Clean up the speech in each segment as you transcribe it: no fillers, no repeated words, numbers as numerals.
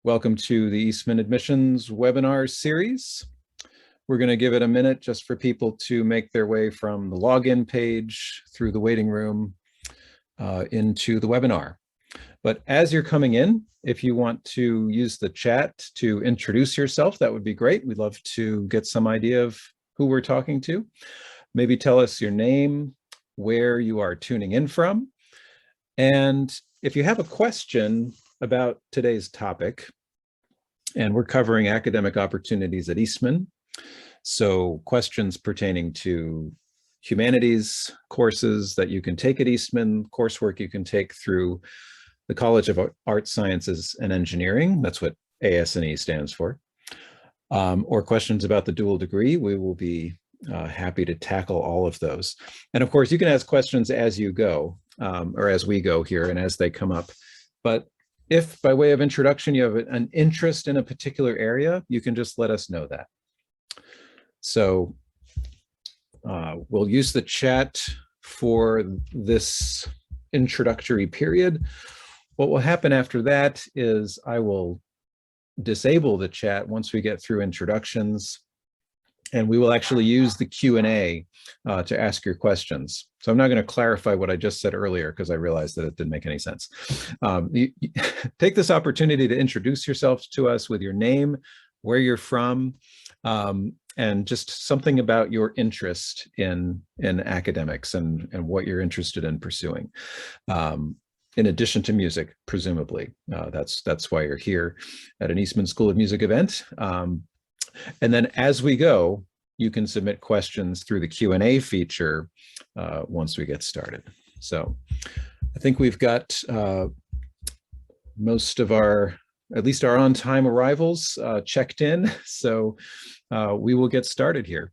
Welcome to the Eastman Admissions webinar series. We're going to give it a minute just for people to make their way from the login page through the waiting room into the webinar. But as you're coming in, if you want to use the chat to introduce yourself, that would be great. We'd love to get some idea of who we're talking to. Maybe tell us your name, where you are tuning in from. And if you have a question about today's topic, and we're covering academic opportunities at Eastman, so questions pertaining to humanities courses that you can take at Eastman, coursework you can take through the College of Art, Sciences, and Engineering, that's what AS&E stands for, or questions about the dual degree, we will be happy to tackle all of those. And of course, you can ask questions as you go, or as we go here and as they come up. But if by way of introduction, you have an interest in a particular area, you can just let us know that. So we'll use the chat for this introductory period. What will happen after that is I will disable the chat once we get through introductions, and we will actually use the Q&A to ask your questions. So I'm not going to clarify what I just said earlier because I realized that it didn't make any sense. Take this opportunity to introduce yourself to us with your name, where you're from, and just something about your interest in academics and what you're interested in pursuing. In addition to music, presumably. That's why you're here at an Eastman School of Music event. And then as we go, you can submit questions through the Q&A feature once we get started. So I think we've got most of our, at least our on-time arrivals checked in. So we will get started here.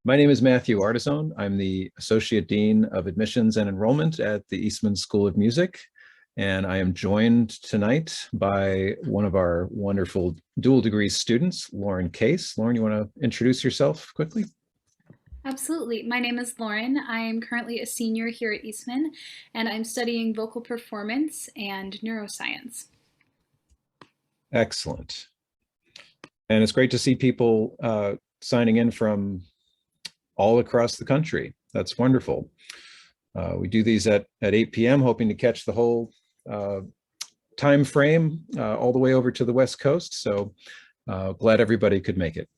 My name is Matthew Ardizzone. I'm the Associate Dean of Admissions and Enrollment at the Eastman School of Music. And I am joined tonight by one of our wonderful dual degree students, Lauren Case. Lauren, you want to introduce yourself quickly? Absolutely. My name is Lauren. I am currently a senior here at Eastman, and I'm studying vocal performance and neuroscience. Excellent. And it's great to see people signing in from all across the country. That's wonderful. We do these at 8 p.m., hoping to catch the whole time frame all the way over to the West Coast. So glad everybody could make it.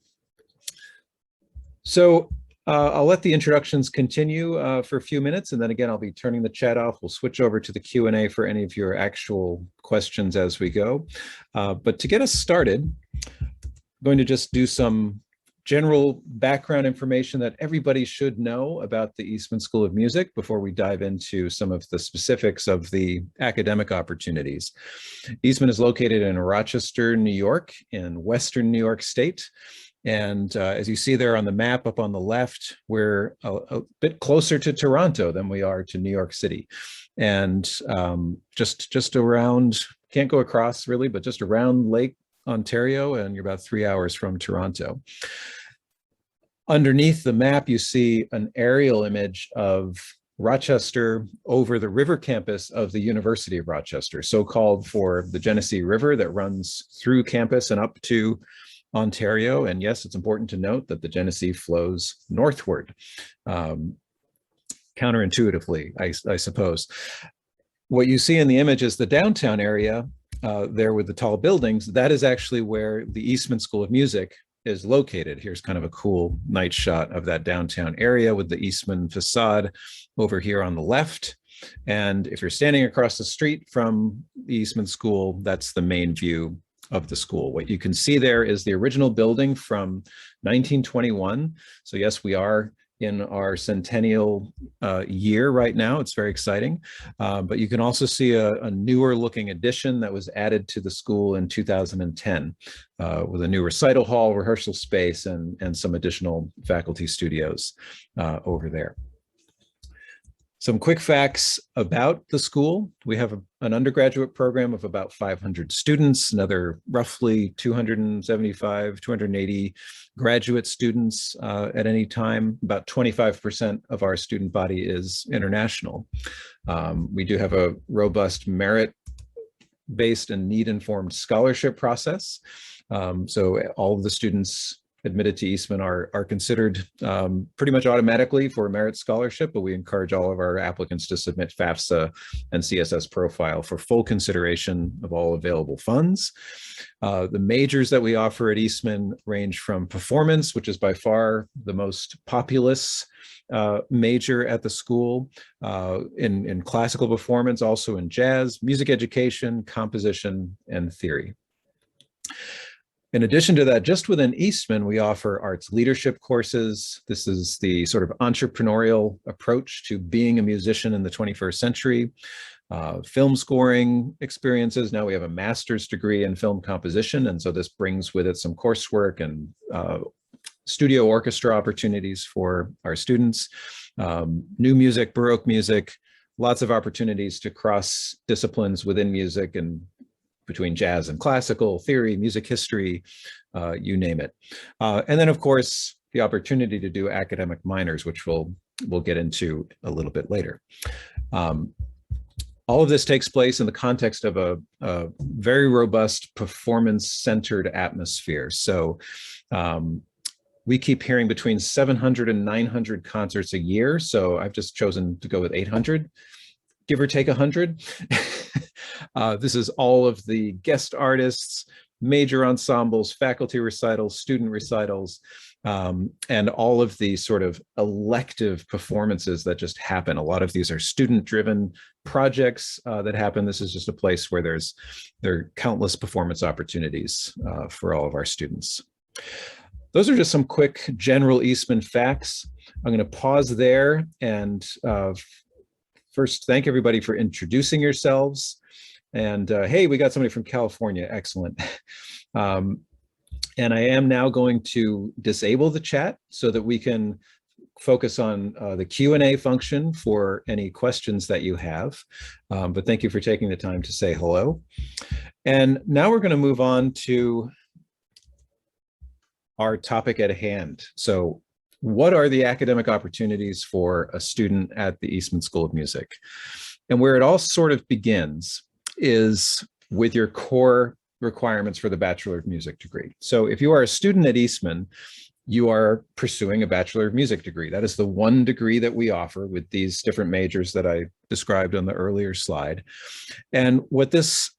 So I'll let the introductions continue for a few minutes, and then again, I'll be turning the chat off. We'll switch over to the Q&A for any of your actual questions as we go. But to get us started, I'm going to just do some general background information that everybody should know about the Eastman School of Music before we dive into some of the specifics of the academic opportunities. Eastman is located in Rochester, New York, in Western New York State. And as you see there on the map up on the left, we're a bit closer to Toronto than we are to New York City. And just around, can't go across really, but just around Lake Ontario, and you're about 3 hours from Toronto. Underneath the map, you see an aerial image of Rochester over the river campus of the University of Rochester, so-called for the Genesee River that runs through campus and up to Ontario. And yes, it's important to note that the Genesee flows northward, counterintuitively, I suppose. What you see in the image is the downtown area there with the tall buildings. That is actually where the Eastman School of Music is located. Here's kind of a cool night shot of that downtown area with the Eastman facade over here on the left. And if you're standing across the street from the Eastman School, that's the main view of the school. What you can see there is the original building from 1921. So yes, we are in our centennial year right now. It's very exciting. But you can also see a newer looking addition that was added to the school in 2010 with a new recital hall, rehearsal space, and some additional faculty studios over there. Some quick facts about the school. We have an undergraduate program of about 500 students, another roughly 275, 280 graduate students at any time. About 25% of our student body is international. We do have a robust merit merit-based and need-informed scholarship process. So all of the students admitted to Eastman are considered pretty much automatically for a merit scholarship, but we encourage all of our applicants to submit FAFSA and CSS profile for full consideration of all available funds. The majors that we offer at Eastman range from performance, which is by far the most populous major at the school, in classical performance, also in jazz, music education, composition, and theory. In addition to that, just within Eastman, we offer arts leadership courses. This is the sort of entrepreneurial approach to being a musician in the 21st century. Film scoring experiences. Now we have a master's degree in film composition, and so this brings with it some coursework and studio orchestra opportunities for our students. New music, Baroque music, lots of opportunities to cross disciplines within music and between jazz and classical, theory, music history, you name it. And then, of course, the opportunity to do academic minors, which we'll get into a little bit later. All of this takes place in the context of a very robust performance-centered atmosphere. So we keep hearing between 700 and 900 concerts a year. So I've just chosen to go with 800, give or take 100. This is all of the guest artists, major ensembles, faculty recitals, student recitals, and all of the sort of elective performances that just happen. A lot of these are student-driven projects that happen. This is just a place where there are countless performance opportunities for all of our students. Those are just some quick general Eastman facts. I'm going to pause there and first thank everybody for introducing yourselves. And hey, we got somebody from California, excellent. And I am now going to disable the chat so that we can focus on the Q&A function for any questions that you have. But thank you for taking the time to say hello. And now we're going to move on to our topic at hand. So what are the academic opportunities for a student at the Eastman School of Music? And where it all sort of begins is with your core requirements for the Bachelor of Music degree. So if you are a student at Eastman, you are pursuing a Bachelor of Music degree. That is the one degree that we offer with these different majors that I described on the earlier slide. And what this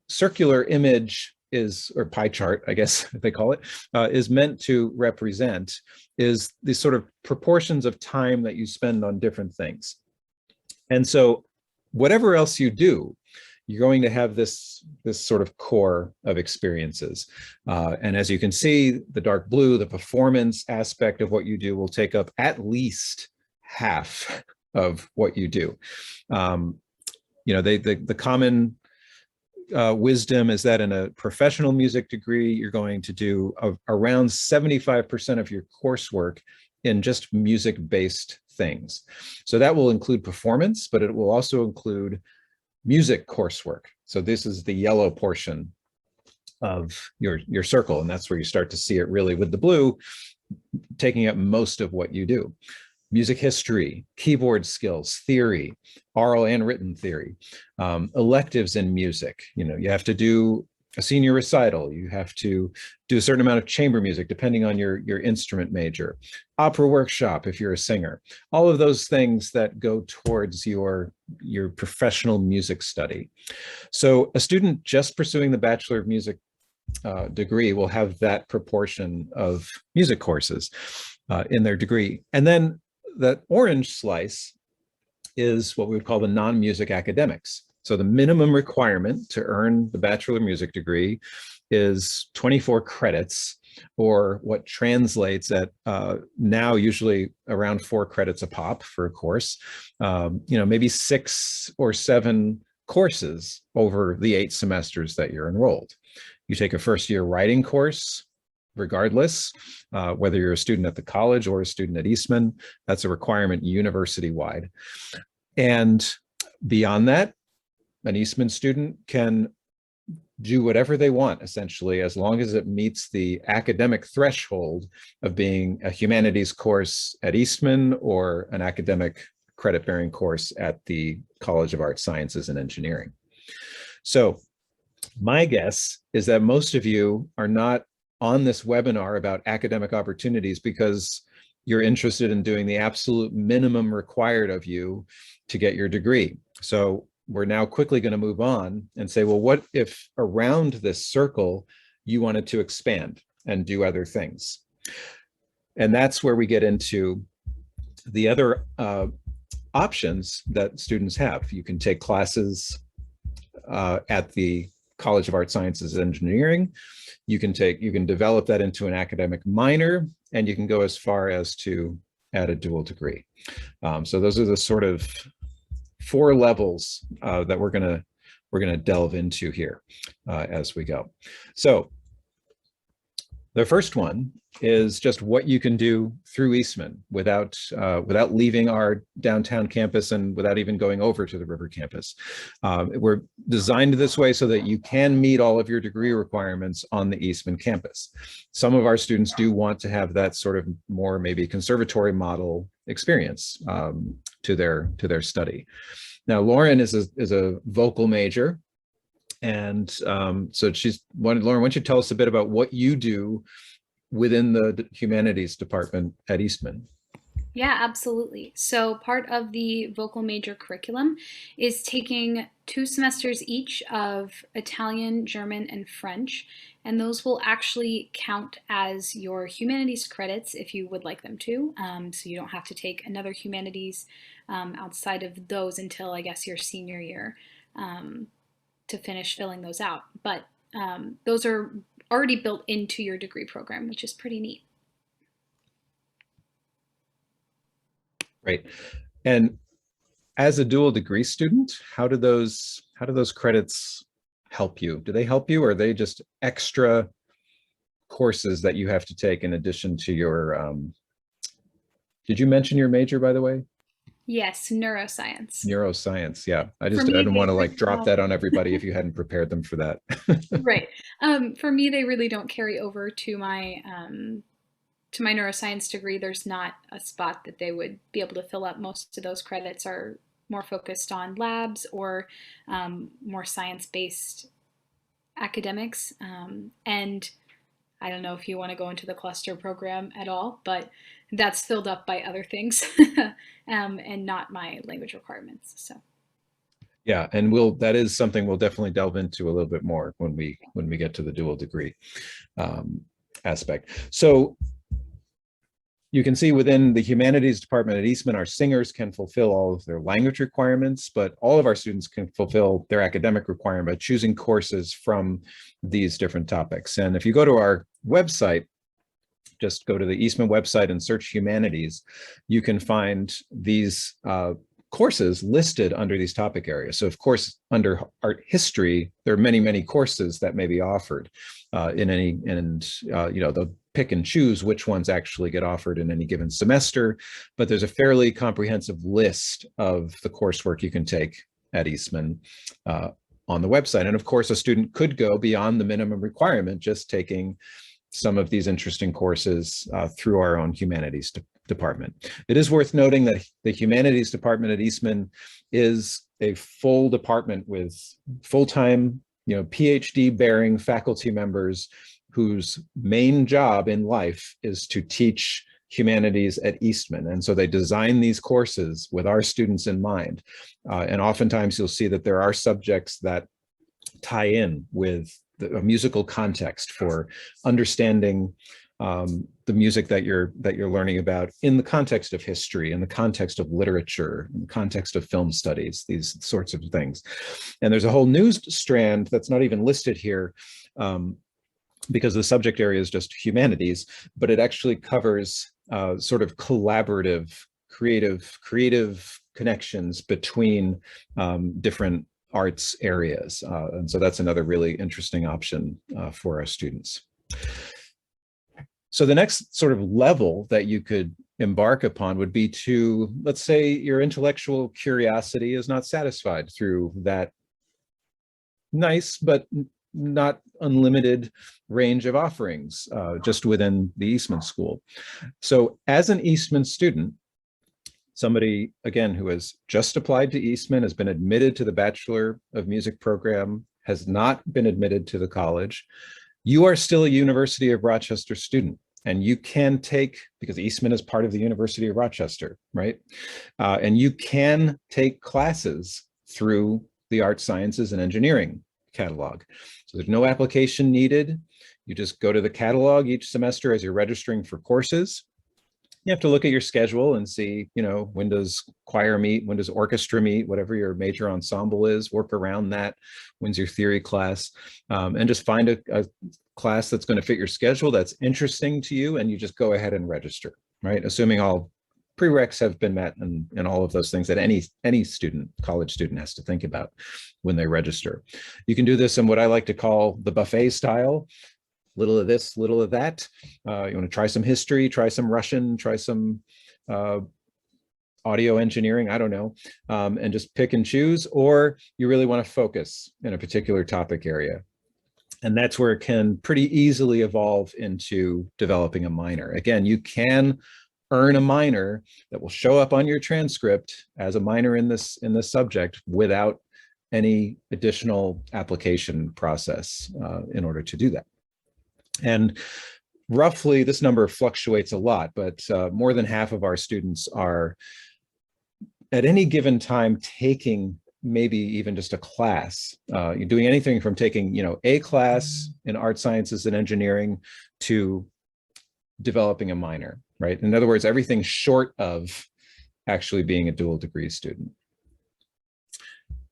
circular image is, or pie chart, I guess they call it, is meant to represent is the sort of proportions of time that you spend on different things. And so whatever else you do, you're going to have this sort of core of experiences. And as you can see, the dark blue, the performance aspect of what you do will take up at least half of what you do. You know, the common wisdom is that in a professional music degree, you're going to do around 75% of your coursework in just music-based things. So that will include performance, but it will also include music coursework. So this is the yellow portion of your circle, and that's where you start to see it really with the blue taking up most of what you do. Music history, keyboard skills, theory, oral and written theory, electives in music. You know, you have to do a senior recital, you have to do a certain amount of chamber music depending on your instrument major, opera workshop if you're a singer, all of those things that go towards your professional music study. So a student just pursuing the Bachelor of Music degree will have that proportion of music courses in their degree. And then that orange slice is what we would call the non-music academics. So the minimum requirement to earn the Bachelor of Music degree is 24 credits, or what translates at now usually around 4 credits a pop for a course, you know, maybe 6 or 7 courses over the 8 semesters that you're enrolled. You take a first-year writing course, regardless, whether you're a student at the college or a student at Eastman, that's a requirement university-wide. And beyond that, an Eastman student can do whatever they want, essentially, as long as it meets the academic threshold of being a humanities course at Eastman or an academic credit-bearing course at the College of Arts, Sciences, and Engineering. So My guess is that most of you are not on this webinar about academic opportunities because you're interested in doing the absolute minimum required of you to get your degree. So we're now quickly going to move on and say, well, what if around this circle you wanted to expand and do other things? And that's where we get into the other options that students have. You can take classes at the College of Art Sciences and Engineering. You can develop that into an academic minor, and you can go as far as to add a dual degree. So those are the sort of 4 levels that we're gonna delve into here as we go. So the first one is just what you can do through Eastman without leaving our downtown campus and without even going over to the river campus. We're designed this way so that you can meet all of your degree requirements on the Eastman campus. Some of our students do want to have that sort of more maybe conservatory model experience to their study. Now, Lauren is a vocal major. And so Lauren, why don't you tell us a bit about what you do within the humanities department at Eastman? Yeah, absolutely. So part of the vocal major curriculum is taking 2 semesters each of Italian, German, and French, and those will actually count as your humanities credits if you would like them to. So you don't have to take another humanities outside of those until, I guess, your senior year to finish filling those out. But those are already built into your degree program, which is pretty neat. Right. And as a dual degree student, how do those credits help you? Do they help you, or are they just extra courses that you have to take in addition to your did you mention your major, by the way? Yes, neuroscience. Neuroscience, yeah. I For didn't me, want to they like drop that on everybody if you hadn't prepared them for that. right. For me, they really don't carry over to my neuroscience degree. There's not a spot that they would be able to fill up. Most of those credits are more focused on labs or more science-based academics. And I don't know if you want to go into the cluster program at all, but that's filled up by other things and not my language requirements. So. Yeah, and that is something we'll definitely delve into a little bit more when we get to the dual degree aspect. So you can see within the humanities department at Eastman, our singers can fulfill all of their language requirements, but all of our students can fulfill their academic requirement by choosing courses from these different topics. And if you go to our website, just go to the Eastman website and search humanities, you can find these courses listed under these topic areas. So of course, under art history, there are many, many courses that may be offered they'll pick and choose which ones actually get offered in any given semester, but there's a fairly comprehensive list of the coursework you can take at Eastman on the website. And of course, a student could go beyond the minimum requirement, just taking some of these interesting courses through our own humanities department. It is worth noting that the humanities department at Eastman is a full department with full-time, PhD-bearing faculty members whose main job in life is to teach humanities at Eastman. And so they design these courses with our students in mind. And oftentimes you'll see that there are subjects that tie in with a musical context for understanding the music that you're learning about in the context of history, in the context of literature, in the context of film studies, these sorts of things. And there's a whole new strand that's not even listed here because the subject area is just humanities, but it actually covers sort of collaborative, creative connections between different arts areas. And so that's another really interesting option for our students. So the next sort of level that you could embark upon would be to, let's say your intellectual curiosity is not satisfied through that nice but not unlimited range of offerings just within the Eastman School. So as an Eastman student, somebody, again, who has just applied to Eastman, has been admitted to the Bachelor of Music program, has not been admitted to the college, you are still a University of Rochester student. And you can take, because Eastman is part of the University of Rochester, right? And you can take classes through the Art Sciences and Engineering catalog. So there's no application needed. You just go to the catalog each semester as you're registering for courses. You have to look at your schedule and see, when does choir meet, when does orchestra meet, whatever your major ensemble is, work around that. When's your theory class? And just find a class that's going to fit your schedule, that's interesting to you, and you just go ahead and register, right? Assuming all prereqs have been met and all of those things that any student, college student, has to think about when they register. You can do this in what I like to call the buffet style. Little of this, little of that. You want to try some history, try some Russian, try some audio engineering, I don't know, and just pick and choose, or you really want to focus in a particular topic area. And that's where it can pretty easily evolve into developing a minor. Again, you can earn a minor that will show up on your transcript as a minor in this subject without any additional application process in order to do that. And roughly, this number fluctuates a lot, but more than half of our students are at any given time taking maybe even just a class. You're doing anything from taking, a class in art sciences and engineering to developing a minor, right? In other words, everything short of actually being a dual degree student.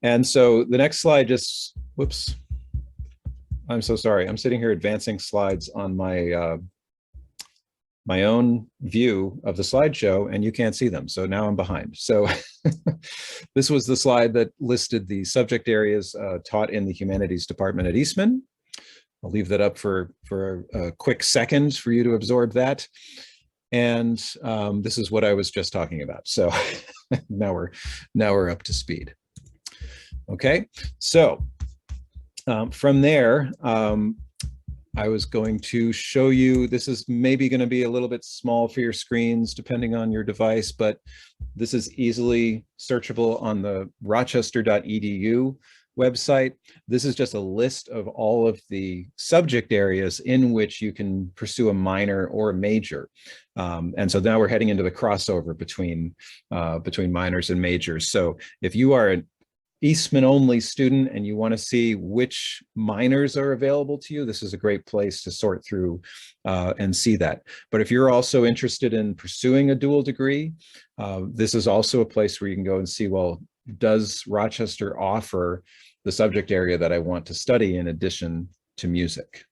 And so the next slide just, whoops. I'm so sorry. I'm sitting here advancing slides on my my own view of the slideshow, and you can't see them. So now I'm behind. So this was the slide that listed the subject areas taught in the humanities department at Eastman. I'll leave that up for a quick second for you to absorb that. And this is what I was just talking about. So now we're up to speed. Okay, so from there, I was going to show you, this is maybe going to be a little bit small for your screens depending on your device, but this is easily searchable on the rochester.edu website. This is just a list of all of the subject areas in which you can pursue a minor or a major. And so now we're heading into the crossover between minors and majors. So if you are an Eastman only student and you want to see which minors are available to you, this is a great place to sort through and see that. But if you're also interested in pursuing a dual degree, this is also a place where you can go and see, well, does Rochester offer the subject area that I want to study in addition to music?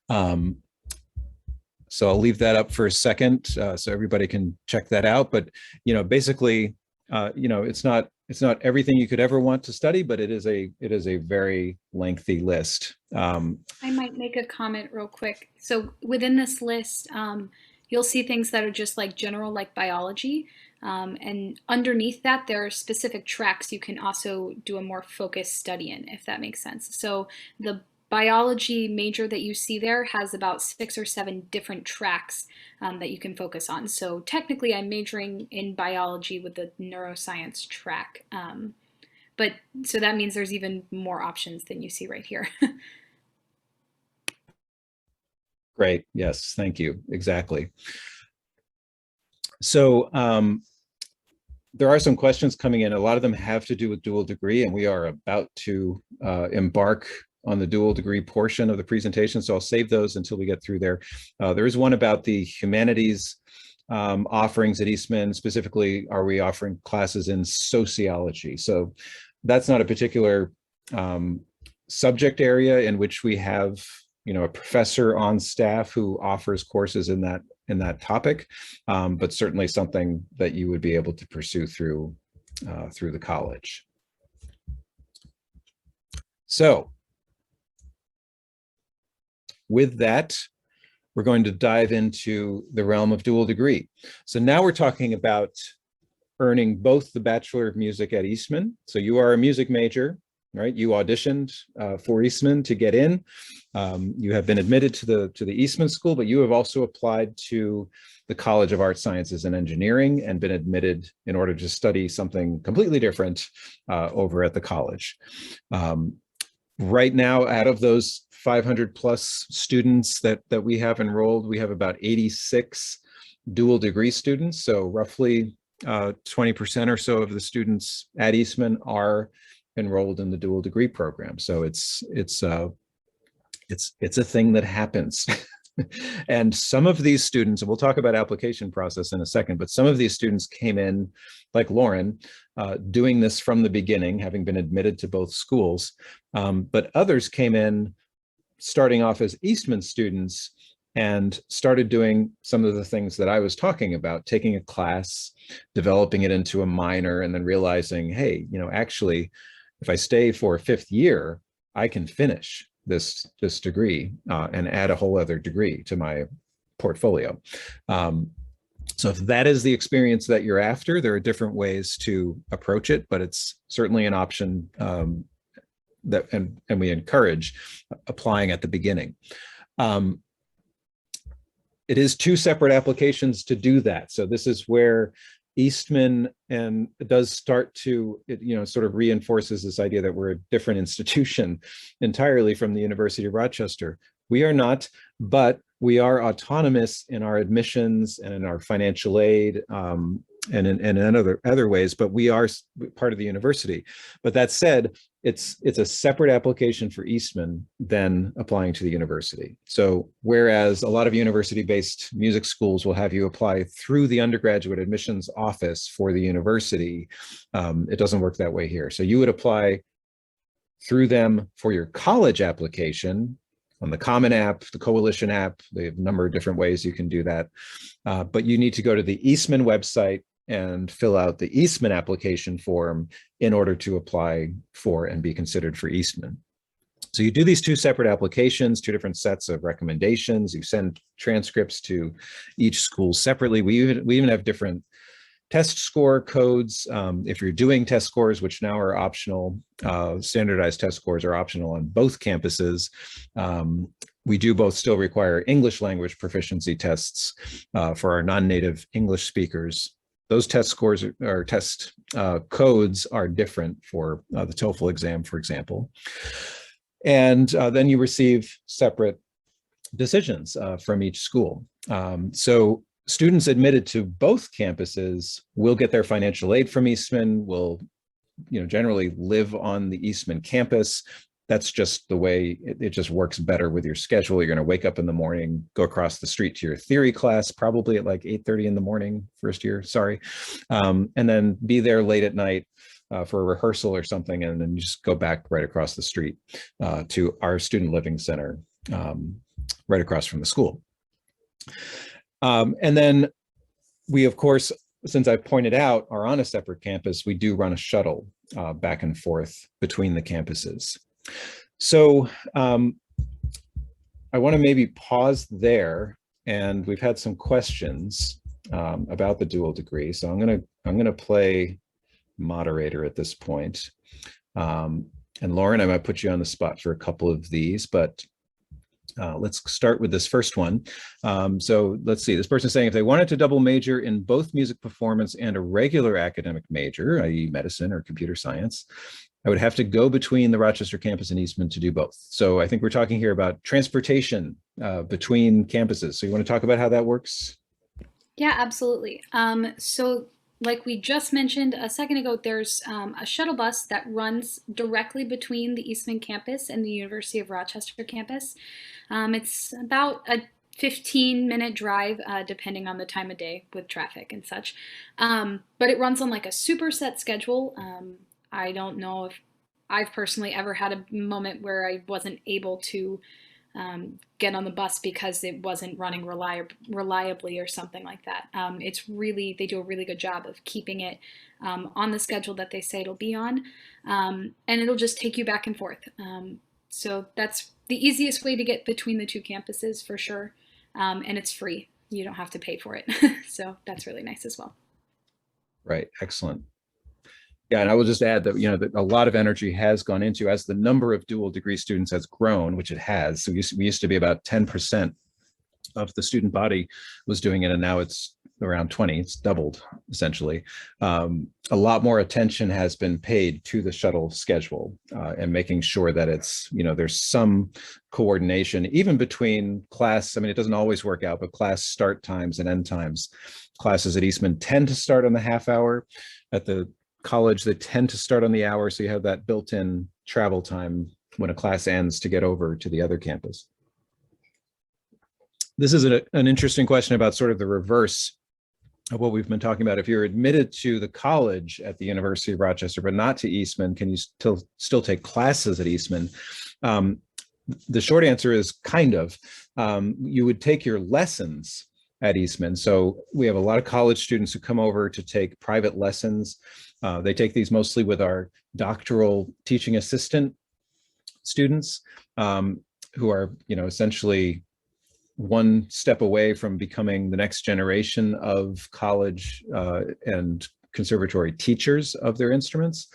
So I'll leave that up for a second so everybody can check that out. But, basically, it's not everything you could ever want to study, but it is a very lengthy list. I might make a comment real quick. So within this list, you'll see things that are just like general, like biology. And underneath that, there are specific tracks you can also do a more focused study in, if that makes sense. So the biology major that you see there has about 6 or 7 different tracks that you can focus on. So technically I'm majoring in biology with the neuroscience track. But so that means there's even more options than you see right here. Great. Yes, thank you. Exactly. So there are some questions coming in. A lot of them have to do with dual degree, and we are about to embark on the dual degree portion of the presentation. So I'll save those until we get through there. There is one about the humanities offerings at Eastman. Specifically, are we offering classes in sociology? So that's not a particular subject area in which we have, a professor on staff who offers courses in that topic, but certainly something that you would be able to pursue through the college. So with that, we're going to dive into the realm of dual degree. So now we're talking about earning both the Bachelor of Music at Eastman. So you are a music major, right? You auditioned for Eastman to get in. You have been admitted to the Eastman School, but you have also applied to the College of Art Sciences and Engineering and been admitted in order to study something completely different over at the college. Right now, out of those 500 plus students that we have enrolled, we have about 86 dual degree students. So roughly 20% or so of the students at Eastman are enrolled in the dual degree program. So it's a thing that happens. And some of these students, and we'll talk about application process in a second, but some of these students came in, like Lauren, doing this from the beginning, having been admitted to both schools. But others came in starting off as Eastman students and started doing some of the things that I was talking about, taking a class, developing it into a minor, and then realizing, hey, actually, if I stay for a fifth year, I can finish this degree and add a whole other degree to my portfolio. So if that is the experience that you're after, there are different ways to approach it, but it's certainly an option that and we encourage applying at the beginning. It is two separate applications to do that. So this is where Eastman and it does start to, sort of reinforces this idea that we're a different institution entirely from the University of Rochester. We are not, but we are autonomous in our admissions and in our financial aid and in other ways, but we are part of the university. But that said, it's a separate application for Eastman than applying to the university. So whereas a lot of university-based music schools will have you apply through the undergraduate admissions office for the university, it doesn't work that way here. So you would apply through them for your college application on the Common App, the Coalition app. They have a number of different ways you can do that. But you need to go to the Eastman website and fill out the Eastman application form in order to apply for and be considered for Eastman. So you do these two separate applications, two different sets of recommendations. You send transcripts to each school separately. We even have different test score codes. If you're doing test scores, which now are optional, standardized test scores are optional on both campuses. We do both still require English language proficiency tests for our non-native English speakers. Those test scores or test codes are different for the TOEFL exam, for example. And then you receive separate decisions from each school. So students admitted to both campuses will get their financial aid from Eastman, will generally live on the Eastman campus. That's just the way it just works better with your schedule. You're going to wake up in the morning, go across the street to your theory class, probably at like 8:30 in the morning, first year, sorry, and then be there late at night for a rehearsal or something, and then you just go back right across the street to our student living center right across from the school. And then we, of course, since I pointed out, are on a separate campus, we do run a shuttle back and forth between the campuses. So I want to maybe pause there, and we've had some questions about the dual degree. So I'm gonna play moderator at this point. And Lauren, I might put you on the spot for a couple of these, but let's start with this first one. So let's see, this person is saying if they wanted to double major in both music performance and a regular academic major, i.e. medicine or computer science, I would have to go between the Rochester campus and Eastman to do both. So I think we're talking here about transportation between campuses. So you want to talk about how that works? Yeah, absolutely. So like we just mentioned a second ago, there's a shuttle bus that runs directly between the Eastman campus and the University of Rochester campus. It's about a 15-minute drive, depending on the time of day with traffic and such. But it runs on like a super set schedule. I don't know if I've personally ever had a moment where I wasn't able to get on the bus because it wasn't running reliably or something like that. They do a really good job of keeping it on the schedule that they say it'll be on, and it'll just take you back and forth. So that's the easiest way to get between the two campuses for sure, and it's free. You don't have to pay for it, so that's really nice as well. Right, excellent. Yeah, and I will just add that that a lot of energy has gone into, as the number of dual degree students has grown, which it has. So we used to be about 10% of the student body was doing it, and now it's around 20. It's doubled essentially. A lot more attention has been paid to the shuttle schedule and making sure that it's, there's some coordination even between class. I mean, it doesn't always work out, but class start times and end times. Classes at Eastman tend to start on the half hour. At the college, they tend to start on the hour. So you have that built-in travel time when a class ends to get over to the other campus. This is an interesting question about sort of the reverse of what we've been talking about. If you're admitted to the college at the University of Rochester, but not to Eastman, can you still take classes at Eastman? The short answer is kind of. You would take your lessons at Eastman. So we have a lot of college students who come over to take private lessons. They take these mostly with our doctoral teaching assistant students who are, essentially one step away from becoming the next generation of college and conservatory teachers of their instruments.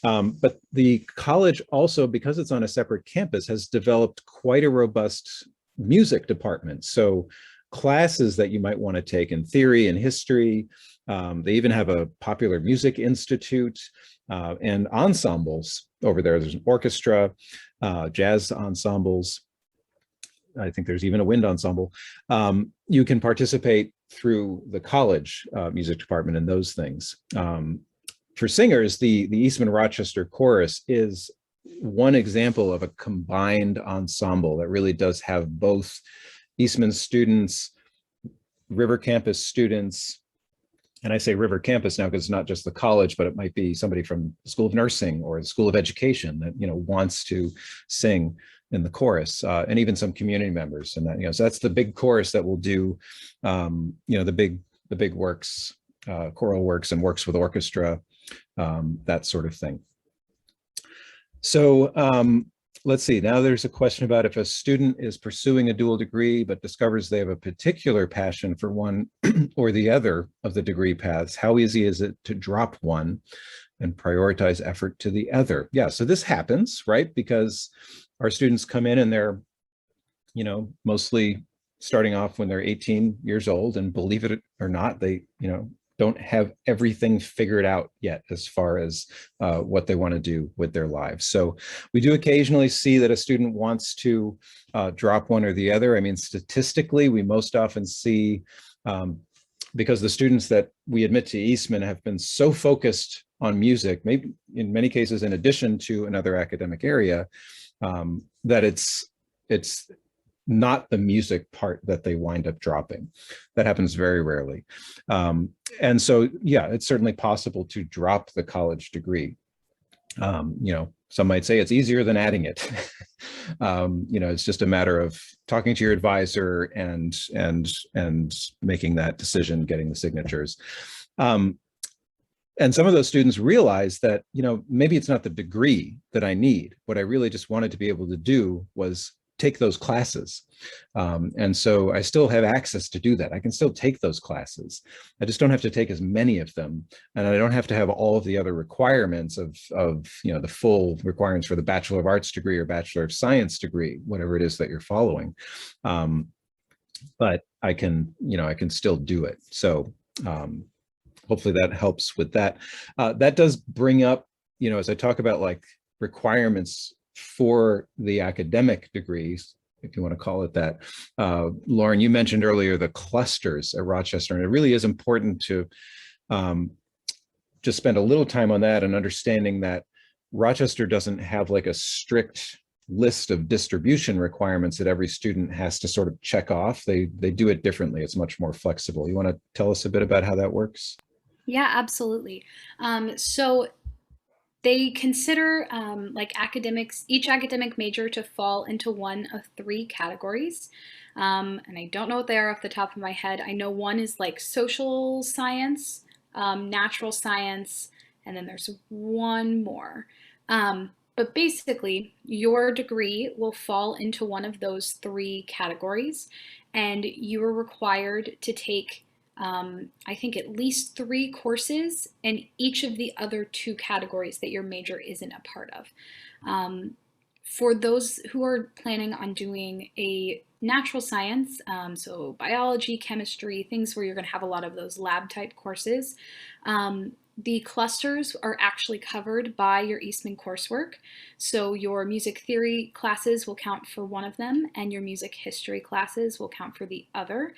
But the college also, because it's on a separate campus, has developed quite a robust music department. So classes that you might want to take in theory and history, they even have a popular music institute and ensembles over there. There's an orchestra, jazz ensembles. I think there's even a wind ensemble. You can participate through the college music department and those things. For singers, the Eastman Rochester Chorus is one example of a combined ensemble that really does have both Eastman students, River Campus students, and I say River Campus now because it's not just the college, but it might be somebody from the School of Nursing or the School of Education that wants to sing in the chorus, and even some community members. And that, so that's the big chorus that will do, the big works, choral works and works with orchestra, that sort of thing. So let's see, now there's a question about if a student is pursuing a dual degree, but discovers they have a particular passion for one or the other of the degree paths, how easy is it to drop one and prioritize effort to the other? Yeah, so this happens, right? Because our students come in and they're, mostly starting off when they're 18 years old, and believe it or not, they, don't have everything figured out yet as far as what they want to do with their lives. So we do occasionally see that a student wants to drop one or the other. I mean, statistically, we most often see, because the students that we admit to Eastman have been so focused on music, maybe in many cases in addition to another academic area, that it's not the music part that they wind up dropping. That happens very rarely. And so, yeah, it's certainly possible to drop the college degree. Some might say it's easier than adding it. It's just a matter of talking to your advisor and making that decision, getting the signatures. And some of those students realize that, maybe it's not the degree that I need. What I really just wanted to be able to do was take those classes. And so I still have access to do that. I can still take those classes. I just don't have to take as many of them. And I don't have to have all of the other requirements of the full requirements for the Bachelor of Arts degree or Bachelor of Science degree, whatever it is that you're following. But I can still do it. So hopefully that helps with that. That does bring up, as I talk about like requirements for the academic degrees, if you want to call it that. Lauren, you mentioned earlier the clusters at Rochester, and it really is important to just spend a little time on that and understanding that Rochester doesn't have like a strict list of distribution requirements that every student has to sort of check off. They do it differently. It's much more flexible. You want to tell us a bit about how that works? Yeah, absolutely. So they consider each academic major to fall into one of three categories. And I don't know what they are off the top of my head. I know one is like social science, natural science, and then there's one more. But basically, your degree will fall into one of those three categories, and you are required to take I think at least 3 courses in each of the other 2 categories that your major isn't a part of. For those who are planning on doing a natural science, so biology, chemistry, things where you're going to have a lot of those lab type courses. The clusters are actually covered by your Eastman coursework. So your music theory classes will count for one of them, and your music history classes will count for the other.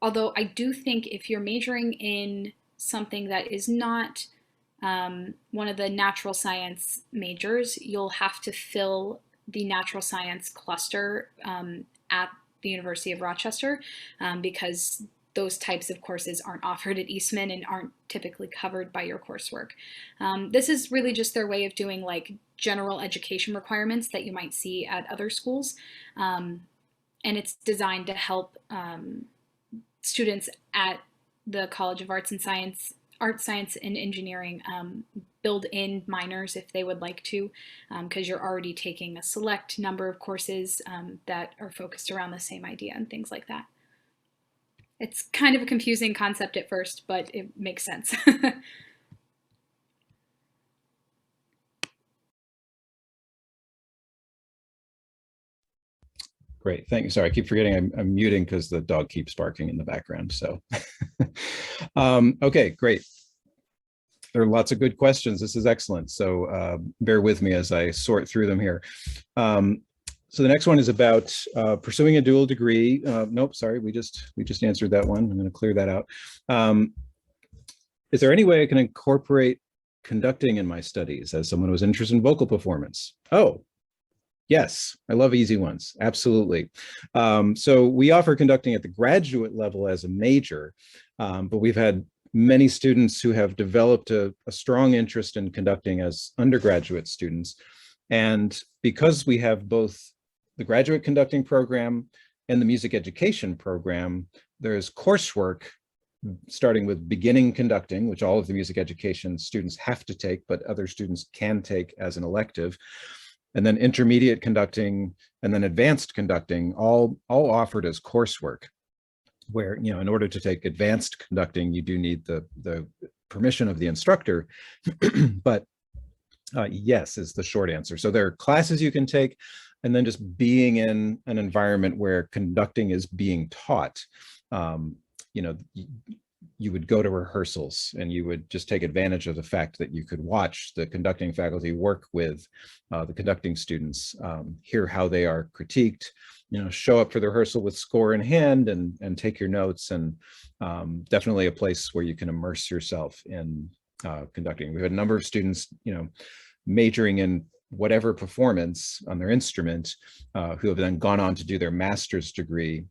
Although I do think if you're majoring in something that is not one of the natural science majors, you'll have to fill the natural science cluster at the University of Rochester because those types of courses aren't offered at Eastman and aren't typically covered by your coursework. This is really just their way of doing like general education requirements that you might see at other schools. And it's designed to help students at the College of Arts, Science and Engineering build in minors if they would like to, because you're already taking a select number of courses that are focused around the same idea and things like that. It's kind of a confusing concept at first, but it makes sense. Great, thank you. Sorry, I keep forgetting I'm muting because the dog keeps barking in the background. So, okay, great. There are lots of good questions. This is excellent. So bear with me as I sort through them here. So the next one is about pursuing a dual degree. Nope, sorry, we just answered that one. I'm going to clear that out. Is there any way I can incorporate conducting in my studies as someone who was interested in vocal performance? Oh, yes, I love easy ones. Absolutely. So we offer conducting at the graduate level as a major, but we've had many students who have developed a strong interest in conducting as undergraduate students. And because we have both the graduate conducting program and the music education program, there's coursework starting with beginning conducting, which all of the music education students have to take, but other students can take as an elective, and then intermediate conducting, and then advanced conducting, all offered as coursework, where, you know, in order to take advanced conducting, you do need the permission of the instructor, but yes is the short answer. So there are classes you can take, and then just being in an environment where conducting is being taught, you know, you would go to rehearsals and you would just take advantage of the fact that you could watch the conducting faculty work with the conducting students, hear how they are critiqued, you know, show up for the rehearsal with score in hand and take your notes, and definitely a place where you can immerse yourself in conducting. We've had a number of students, you know, majoring in whatever performance on their instrument, who have then gone on to do their master's degree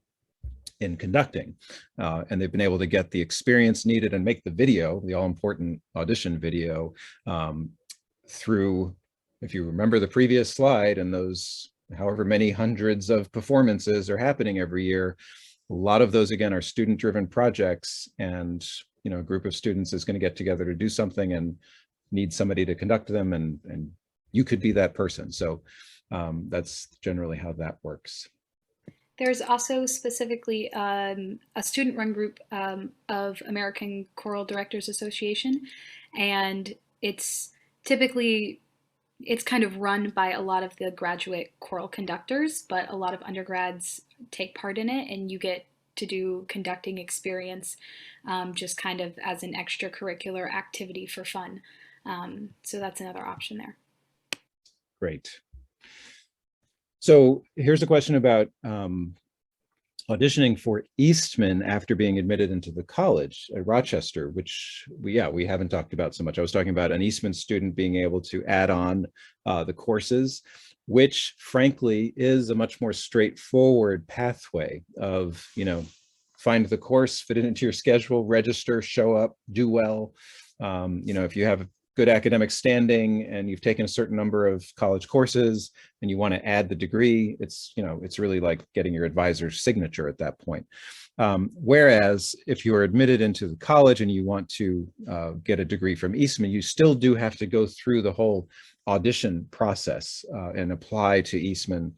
in conducting, and they've been able to get the experience needed and make the video, the all-important audition video, through, if you remember the previous slide, and those however many hundreds of performances are happening every year, a lot of those again are student-driven projects, and you know, a group of students is going to get together to do something and need somebody to conduct them, and you could be that person. So that's generally how that works. There's also specifically a student-run group of American Choral Directors Association, and it's kind of run by a lot of the graduate choral conductors, but a lot of undergrads take part in it, and you get to do conducting experience just kind of as an extracurricular activity for fun. So that's another option there. Great. So here's a question about auditioning for Eastman after being admitted into the college at Rochester, which we haven't talked about so much. I was talking about an Eastman student being able to add on the courses, which frankly is a much more straightforward pathway of, you know, find the course, fit it into your schedule, register, show up, do well. You know, if you have good academic standing and you've taken a certain number of college courses and you want to add the degree, it's, you know, it's really like getting your advisor's signature at that point. Whereas if you are admitted into the college and you want to get a degree from Eastman, you still do have to go through the whole audition process and apply to Eastman,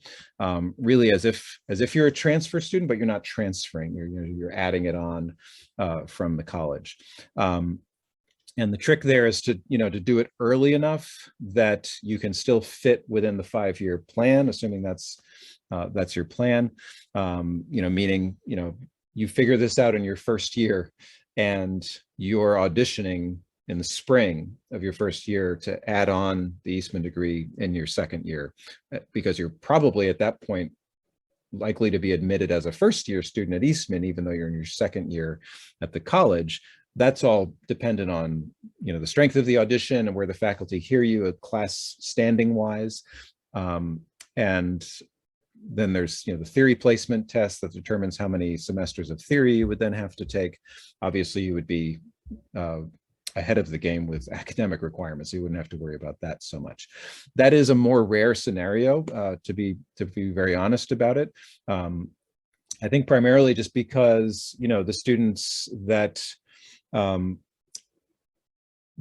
really as if you're a transfer student, but you're not transferring, you're adding it on from the college. And the trick there is to, to do it early enough that you can still fit within the 5-year plan, assuming that's your plan. Meaning, you figure this out in your first year and you're auditioning in the spring of your first year to add on the Eastman degree in your second year, because you're probably at that point likely to be admitted as a first-year student at Eastman, even though you're in your second year at the college. That's all dependent on, the strength of the audition and where the faculty hear you, class standing wise. And then there's, the theory placement test that determines how many semesters of theory you would then have to take. Obviously, you would be ahead of the game with academic requirements. So you wouldn't have to worry about that so much. That is a more rare scenario, to be very honest about it. I think primarily just because, the students that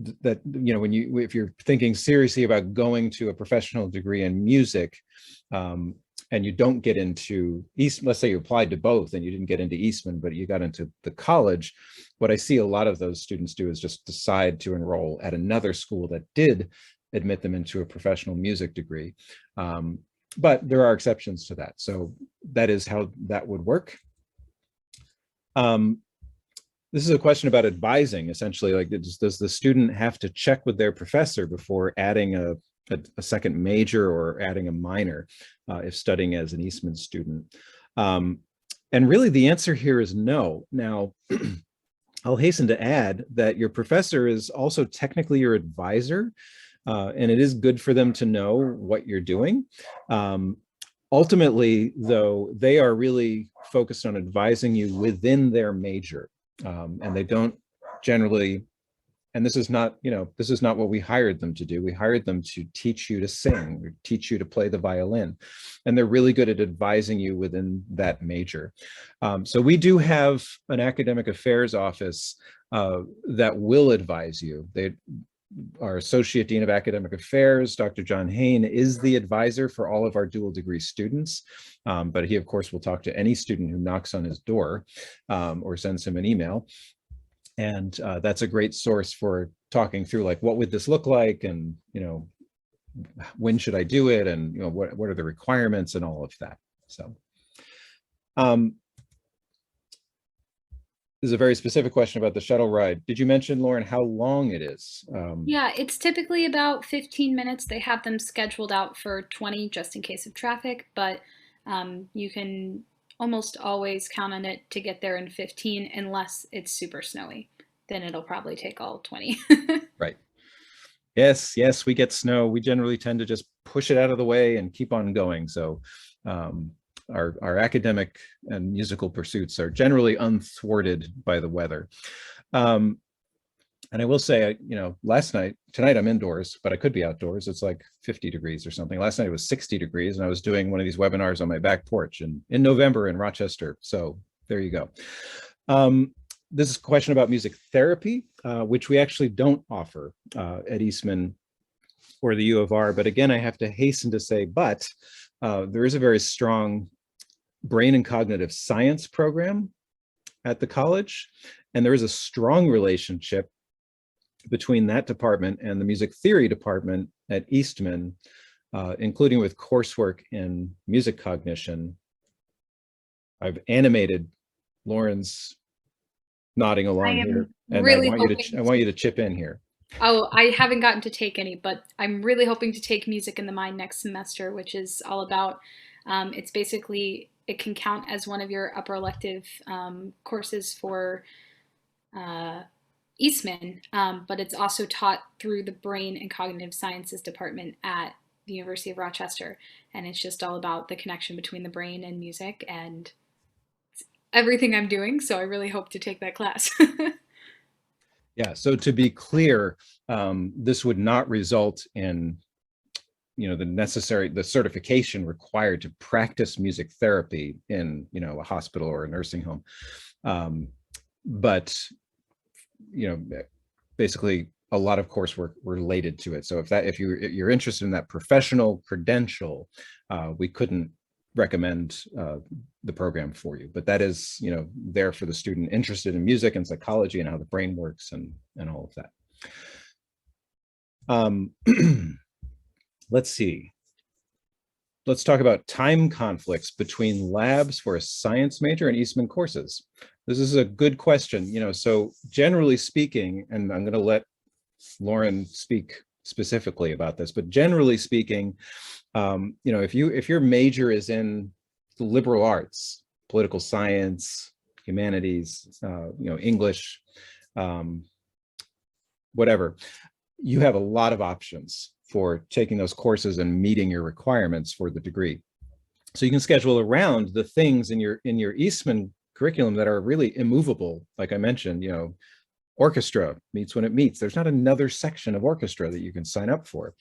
if you're thinking seriously about going to a professional degree in music, and you don't get into Eastman, let's say you applied to both and you didn't get into Eastman, but you got into the college, what I see a lot of those students do is just decide to enroll at another school that did admit them into a professional music degree. But there are exceptions to that. So that is how that would work. This is a question about advising, essentially. Like, does the student have to check with their professor before adding a second major or adding a minor if studying as an Eastman student? And really the answer here is no. Now, I'll hasten to add that your professor is also technically your advisor, and it is good for them to know what you're doing. Ultimately, though, they are really focused on advising you within their major, and they don't generally. And this is not what we hired them to do. We hired them to teach you to sing, or teach you to play the violin. And they're really good at advising you within that major. So we do have an academic affairs office that will advise you. Our Associate Dean of Academic Affairs, Dr. John Hain, is the advisor for all of our dual degree students. But he, of course, will talk to any student who knocks on his door or sends him an email. And that's a great source for talking through, like, what would this look like, and when should I do it, and what are the requirements and all of that. So this is a very specific question about the shuttle ride. Did you mention, Lauren, how long it is? Yeah, it's typically about 15 minutes. They have them scheduled out for 20 just in case of traffic, but you can almost always count on it to get there in 15 unless it's super snowy. Then it'll probably take all 20. Right. Yes, we get snow. We generally tend to just push it out of the way and keep on going. So our academic and musical pursuits are generally unthwarted by the weather. And I will say, tonight I'm indoors, but I could be outdoors. It's like 50 degrees or something. Last night it was 60 degrees, and I was doing one of these webinars on my back porch in November in Rochester. So there you go. This is a question about music therapy, which we actually don't offer at Eastman or the U of R. But again, I have to hasten to say, there is a very strong brain and cognitive science program at the college, and there is a strong relationship between that department and the music theory department at Eastman, including with coursework in music cognition. I've animated Lauren's nodding along here, and really I want you to chip in here. Oh, I haven't gotten to take any, but I'm really hoping to take Music in the Mind next semester, which is all about, it's basically, it can count as one of your upper elective courses for Eastman, but it's also taught through the Brain and Cognitive Sciences department at the University of Rochester. And it's just all about the connection between the brain and music and everything I'm doing. So I really hope to take that class. Yeah, so to be clear, this would not result in the certification required to practice music therapy in a hospital or a nursing home. But basically a lot of coursework related to it. So if you're interested in that professional credential, we couldn't recommend the program for you, but that is there for the student interested in music and psychology and how the brain works and all of that. Let's see. Let's talk about time conflicts between labs for a science major and Eastman courses. This is a good question. So generally speaking, and I'm going to let Lauren speak specifically about this, but generally speaking, if your major is in the liberal arts, political science, humanities, English, whatever, you have a lot of options for taking those courses and meeting your requirements for the degree. So you can schedule around the things in your Eastman curriculum that are really immovable. Like I mentioned, orchestra meets when it meets. There's not another section of orchestra that you can sign up for.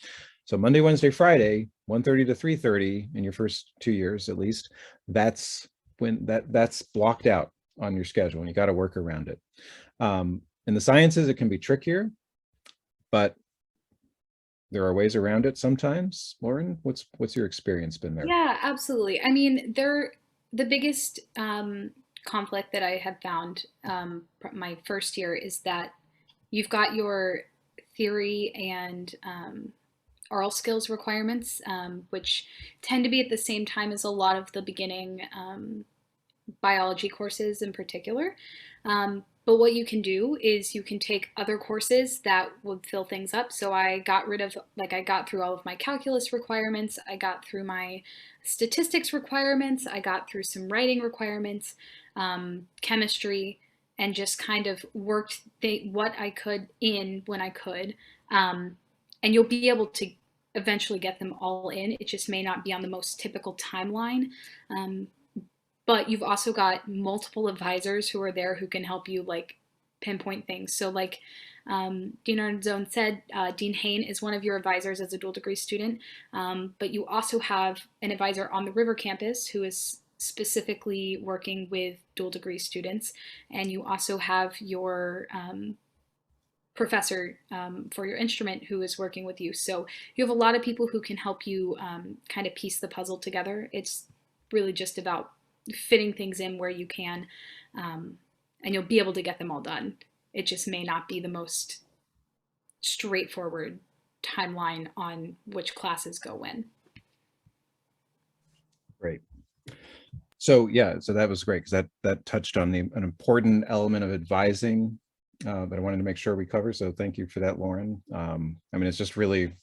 So Monday, Wednesday, Friday, 1:30 to 3:30 in your first 2 years at least, that's when that's blocked out on your schedule, and you got to work around it. In the sciences, it can be trickier, but there are ways around it sometimes. Lauren, what's your experience been there? Yeah, absolutely. I mean, the biggest conflict that I have found my first year is that you've got your theory and oral skills requirements, which tend to be at the same time as a lot of the beginning biology courses in particular. But what you can do is you can take other courses that would fill things up. So I got through all of my calculus requirements, I got through my statistics requirements, I got through some writing requirements, chemistry, and just kind of worked what I could in when I could. And you'll be able to eventually get them all in. It just may not be on the most typical timeline. But you've also got multiple advisors who are there who can help you pinpoint things. So Dean Ardizzone said, Dean Hain is one of your advisors as a dual degree student, but you also have an advisor on the River campus who is specifically working with dual degree students, and you also have your professor for your instrument who is working with you. So you have a lot of people who can help you kind of piece the puzzle together. It's really just about fitting things in where you can, and you'll be able to get them all done. It just may not be the most straightforward timeline on which classes go when. Great. So yeah, so that was great because that touched on an important element of advising that I wanted to make sure we cover. So thank you for that, Lauren. I mean, it's just really,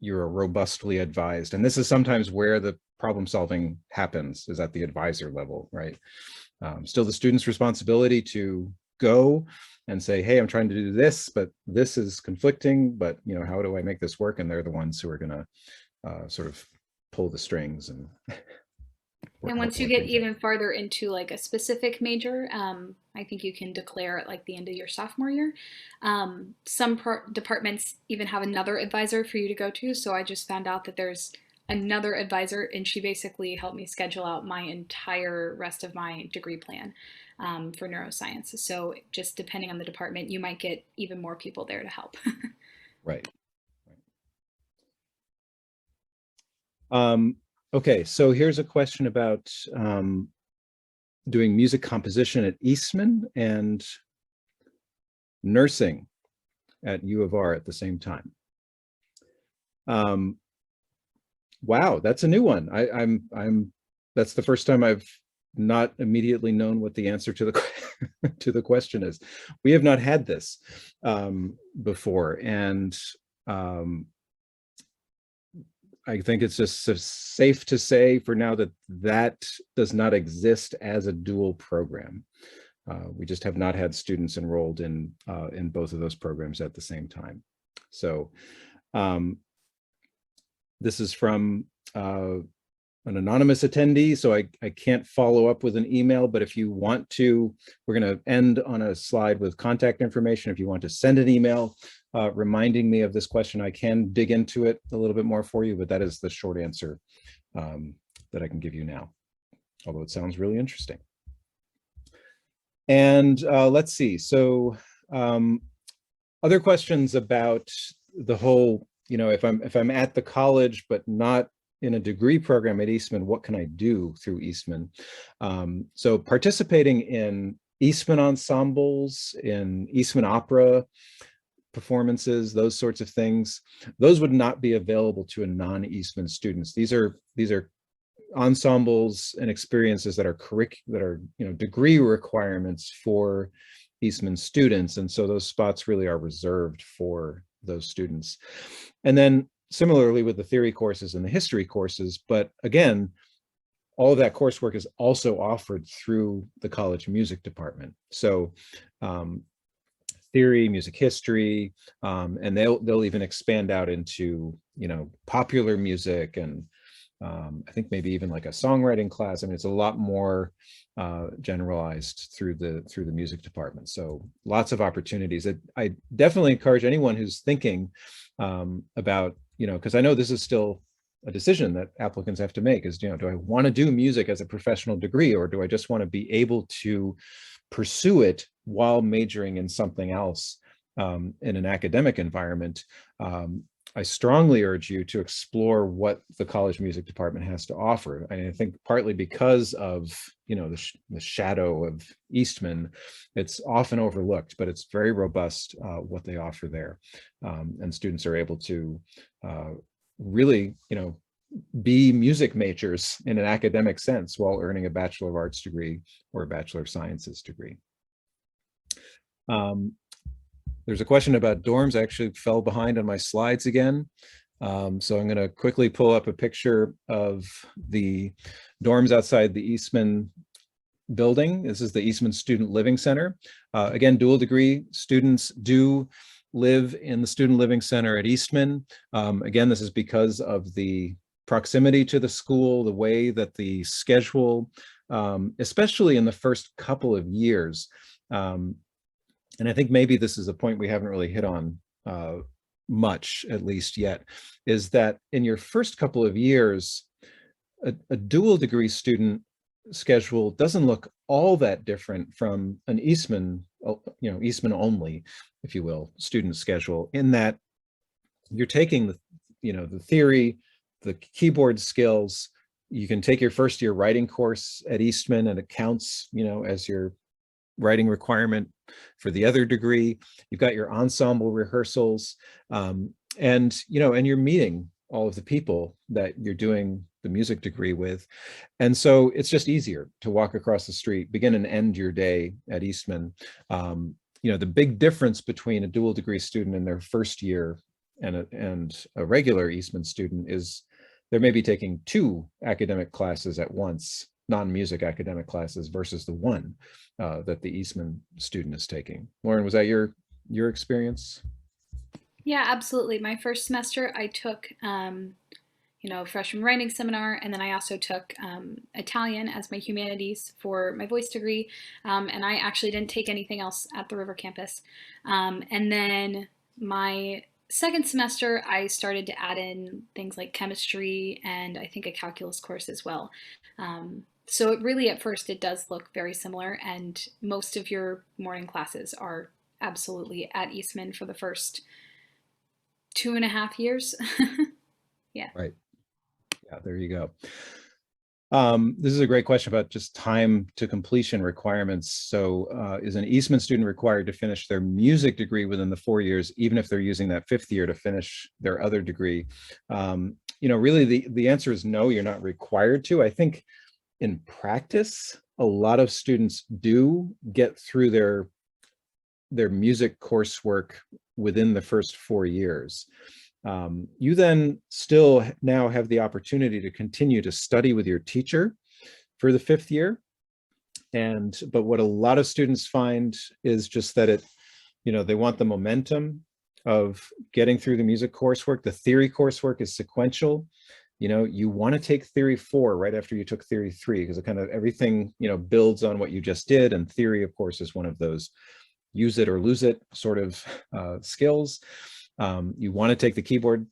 you're robustly advised, and this is sometimes where the problem solving happens, is at the advisor level, right? Still the student's responsibility to go and say, hey, I'm trying to do this, but this is conflicting, but how do I make this work? And they're the ones who are going to sort of pull the strings. And once you get even farther into a specific major, I think you can declare at the end of your sophomore year. Some departments even have another advisor for you to go to. So I just found out that there's another advisor, and she basically helped me schedule out my entire rest of my degree plan for neuroscience. So just depending on the department, you might get even more people there to help. Right. Okay, so here's a question about doing music composition at Eastman and nursing at U of R at the same time. Wow, that's a new one. That's the first time I've not immediately known what the answer to the to the question is. We have not had this before, and I think it's just safe to say for now that does not exist as a dual program. We just have not had students enrolled in both of those programs at the same time. So this is from an anonymous attendee, so I can't follow up with an email, but if you want to, we're going to end on a slide with contact information. If you want to send an email reminding me of this question, I can dig into it a little bit more for you, but that is the short answer that I can give you now, although it sounds really interesting. And let's see, so other questions about the whole, if I'm at the college but not in a degree program at Eastman, what can I do through Eastman? So participating in Eastman ensembles, in Eastman opera, performances, those sorts of things, those would not be available to a non-Eastman students. These are ensembles and experiences that are degree requirements for Eastman students, and so those spots really are reserved for those students. And then similarly with the theory courses and the history courses, but again, all of that coursework is also offered through the college music department. So theory, music history, and they'll even expand out into, popular music, and I think maybe even like a songwriting class. I mean, it's a lot more generalized through the music department. So lots of opportunities. I definitely encourage anyone who's thinking about, because I know this is still a decision that applicants have to make, is, do I want to do music as a professional degree, or do I just want to be able to pursue it while majoring in something else in an academic environment? I strongly urge you to explore what the college music department has to offer. I think partly because of, the shadow of Eastman, it's often overlooked, but it's very robust what they offer there. And students are able to really, be music majors in an academic sense while earning a Bachelor of Arts degree or a Bachelor of Sciences degree. There's a question about dorms. I actually fell behind on my slides again. So I'm going to quickly pull up a picture of the dorms outside the Eastman building. This is the Eastman Student Living Center. Again, dual degree students do live in the Student Living Center at Eastman. Again, this is because of the proximity to the school, the way that the schedule, especially in the first couple of years, and I think maybe this is a point we haven't really hit on much, at least yet, is that in your first couple of years, a dual degree student schedule doesn't look all that different from an Eastman, Eastman only, if you will, student schedule, in that you're taking the theory, the keyboard skills. You can take your first year writing course at Eastman, and it counts, as your writing requirement for the other degree. You've got your ensemble rehearsals, and you're meeting all of the people that you're doing the music degree with. And so it's just easier to walk across the street, begin and end your day at Eastman. The big difference between a dual degree student in their first year and a regular Eastman student is they're maybe taking 2 academic classes at once, non-music academic classes, versus the one that the Eastman student is taking. Lauren, was that your experience? Yeah, absolutely. My first semester, I took, freshman writing seminar, and then I also took Italian as my humanities for my voice degree, and I actually didn't take anything else at the River campus. And then my second semester, I started to add in things like chemistry and I think a calculus course as well. So it really, at first, it does look very similar, and most of your morning classes are absolutely at Eastman for the first 2.5 years. Yeah. Right. Yeah, there you go. This is a great question about just time to completion requirements. So is an Eastman student required to finish their music degree within the 4 years, even if they're using that 5th year to finish their other degree? Really the answer is no, you're not required to. I think in practice, a lot of students do get through their music coursework within the first 4 years. You then still now have the opportunity to continue to study with your teacher for the 5th year. But what a lot of students find is just that they want the momentum of getting through the music coursework. The theory coursework is sequential. You want to take theory 4 right after you took theory 3, because it kind of everything, builds on what you just did. And theory, of course, is one of those use it or lose it sort of skills. You want to take the keyboard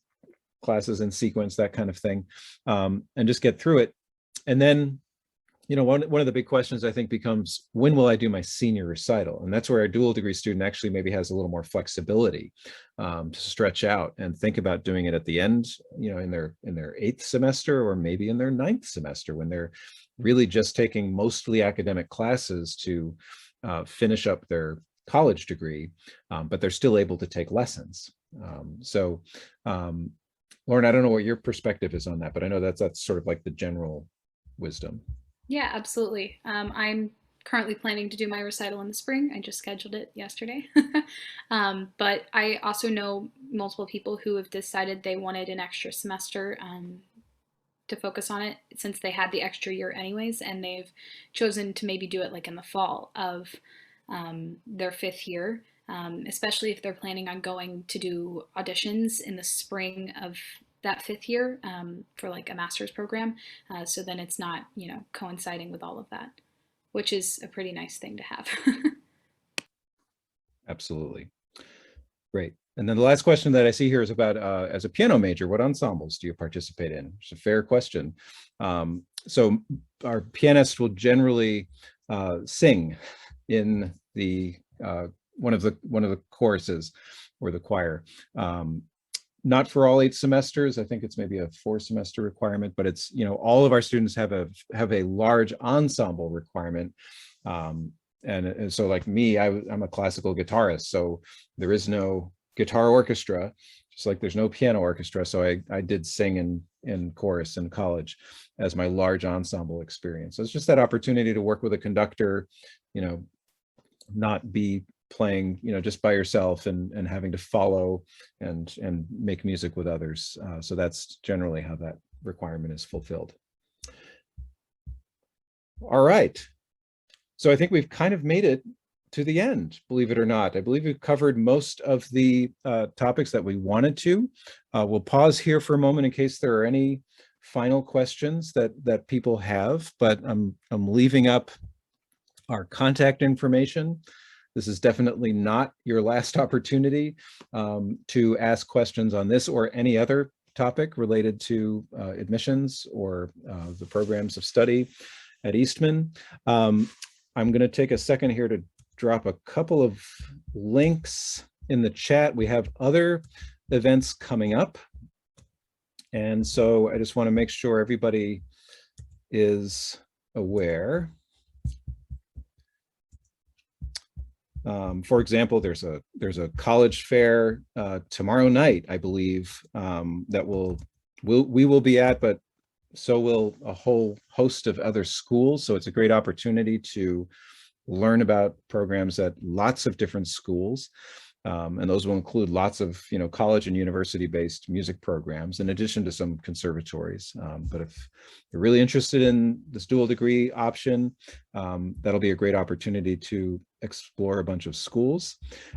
classes in sequence, that kind of thing, and just get through it. And then, one of the big questions I think becomes, when will I do my senior recital? And that's where a dual degree student actually maybe has a little more flexibility to stretch out and think about doing it at the end, in their 8th semester, or maybe in their 9th semester, when they're really just taking mostly academic classes to finish up their college degree, but they're still able to take lessons. So Lauren, I don't know what your perspective is on that, but I know that's sort of like the general wisdom. Yeah, absolutely. I'm currently planning to do my recital in the spring. I just scheduled it yesterday. But I also know multiple people who have decided they wanted an extra semester to focus on it since they had the extra year anyways, and they've chosen to maybe do it like in the fall of their fifth year, especially if they're planning on going to do auditions in the spring of that fifth year for like a master's program. So then it's not, coinciding with all of that, which is a pretty nice thing to have. Absolutely. Great. And then the last question that I see here is about, as a piano major, what ensembles do you participate in? It's a fair question. So our pianist will generally sing in the one of the choruses or the choir. Not for all 8 semesters. I think it's maybe a 4-semester requirement, but it's, all of our students have a large ensemble requirement. And so like me, I'm a classical guitarist, so there is no guitar orchestra, just like there's no piano orchestra. So I did sing in chorus in college as my large ensemble experience. So it's just that opportunity to work with a conductor, not be playing, just by yourself and having to follow and make music with others. So that's generally how that requirement is fulfilled. All right. So I think we've kind of made it to the end, believe it or not. I believe we've covered most of the topics that we wanted to. We'll pause here for a moment in case there are any final questions that people have, but I'm leaving up our contact information. This is definitely not your last opportunity to ask questions on this or any other topic related to admissions or the programs of study at Eastman. I'm going to take a second here to drop a couple of links in the chat. We have other events coming up. And so I just want to make sure everybody is aware. For example, there's a college fair tomorrow night, I believe, that we will be at, but so will a whole host of other schools. So it's a great opportunity to learn about programs at lots of different schools. And those will include lots of, college and university-based music programs, in addition to some conservatories. But if you're really interested in this dual degree option, that'll be a great opportunity to explore a bunch of schools.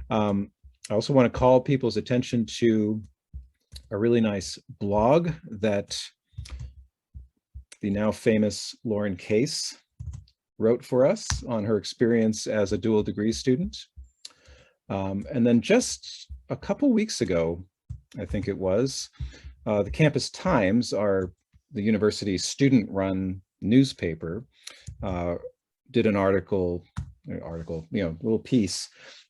I also want to call people's attention to a really nice blog that the now famous Lauren Case wrote for us on her experience as a dual degree student. And then just a couple weeks ago, I think it was, the Campus Times, the university's student-run newspaper, did an article, little piece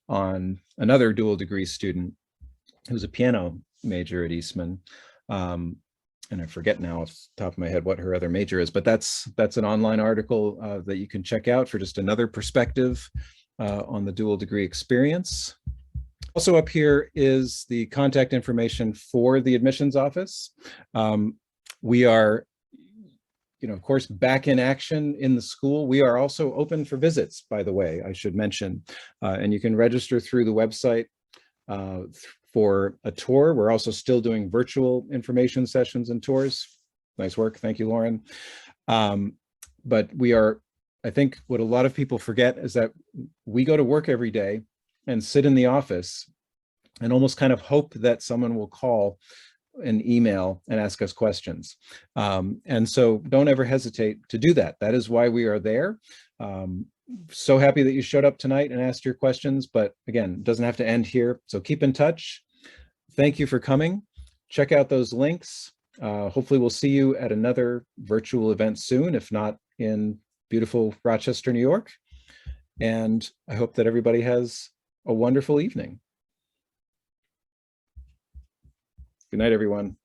on another dual degree student who's a piano major at Eastman. And I forget now off the top of my head what her other major is, but that's an online article that you can check out for just another perspective on the dual degree experience. Also up here is the contact information for the admissions office. We are, of course, back in action in the school. We are also open for visits, by the way, I should mention, and you can register through the website for a tour. We're also still doing virtual information sessions and tours. Nice work. Thank you, Lauren. But I think what a lot of people forget is that we go to work every day and sit in the office and almost kind of hope that someone will call an email and ask us questions. And so don't ever hesitate to do that. That is why we are there. So happy that you showed up tonight and asked your questions, but again, it doesn't have to end here. So keep in touch. Thank you for coming. Check out those links. Hopefully we'll see you at another virtual event soon, if not in beautiful Rochester, New York. And I hope that everybody has a wonderful evening. Good night, everyone.